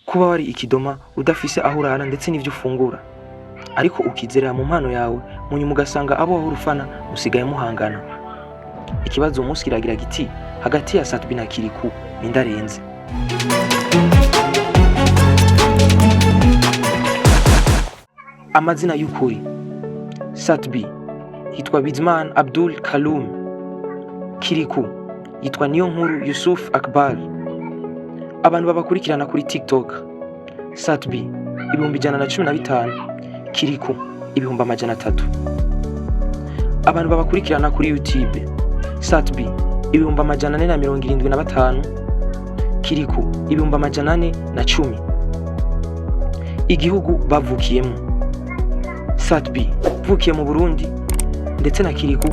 kuba wari ikidoma udafise aho urara ndetse n'ivyo ufungura, ariko ukizerera mu mpano yawe munyuma ugasanga abo wahora ufana musigaye muhangana. Ikibazo umunsi kiragira giti hagati ya Sat B na Kirikou nindarenze. Amazina y'ukuri: Sat B yitwa Bizman Abdul Kaloum, Kirikou yitwa Niyonkuru Yusuf Akbar. Abantu babakurikirana kuri TikTok: Sat B 115, Kirikou 300. Abantu babakurikirana kuri YouTube: Sat B 475, Kirikou 410. Igihugu bavukiyemo: Sat B vukiye mu Burundi ndetse na Kirikou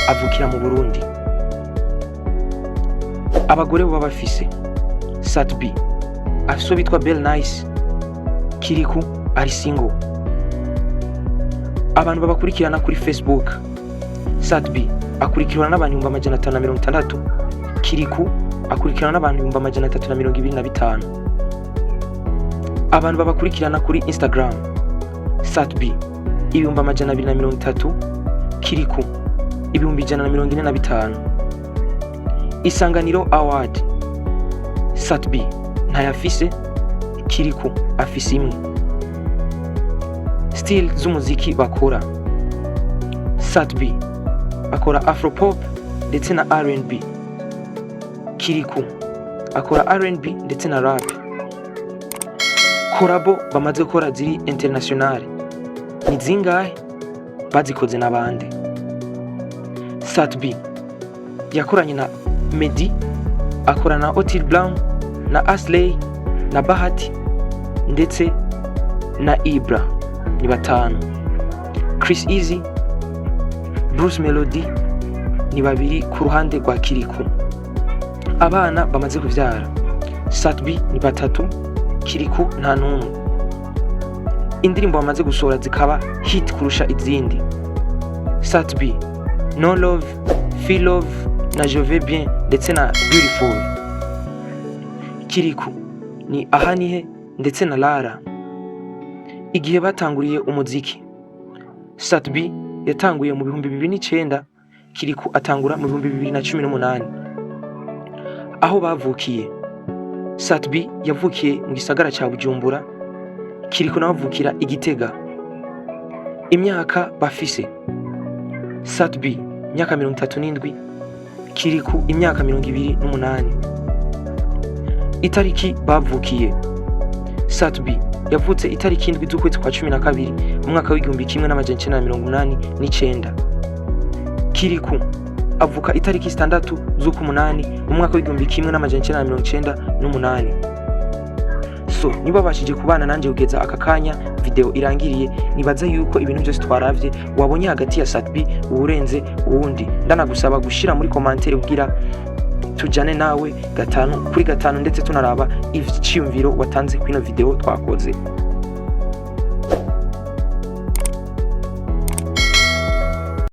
avukira mu Burundi. Abagore baba bafise: Sat B afise bitwa Belle Nice, Kirikou ari single. Abantu babakurikirana kuri Facebook: Sat B akurikirana n'abantu 560, Kirikou akurikirana n'abantu 325. Abantu babakurikirana kuri Instagram: Sat B 230, Kirikou 145. Isanganiro Award: Sat B ntayafise, Kirikou afise imwe. Style z'umuziki bakora: Sat B akora Afropop ndetse na R&B, Kirikou akora R&B ndetse na rap. Korabo bamaze gukora ziri international ni zingahe? Bazikoze n'abandi. Sat B yakoranye na Meddy, akora na Otile Brown na Asley na Bahati ndetse na Ibra, ni 5. Chris Easy, Bruce Melody ni 2 ku ruhande rwa Kirikou. Abana bamaze kuvyara: Sat B ni 3, Kirikou nta numwe. Indirimbo bamaze gusohora zikaba hit kurusha izindi: Sat B No Love, Feel Love na Je Vais Bien ndetse na Beautiful. Kirikou ni Ahanihe ndetse na Lara. Igihe batanguriye umuziki: Sat B yatanguye mu 2009, Kirikou atangura mu 2018. Aho bavukiye: Sat B yavukiye mu gisagara ca Bujumbura, Kirikou nawe avukira i Gitega. Imyaka bafise: Sat B imyaka 37, Kirikou imyaka 28. Itariki bavukiye: Sat B yavutse itariki 7 z'ukwezi kwa 12 mu mwaka w'1989. Kirikou avuka itariki 6 z'ukumunani mu mwaka w'1998. So niba bashije kubana nanje kugeza aka kanya video irangiriye, nibaza yuko ibintu byose twaravye wabonye hagati ya Sat B urenze uwundi. Ndanagusaba gushira muri commentaire kugira tujane nawe 5 kuri 5 ndetse tunaraba ivyiyumviro watanze kwino video twakoze.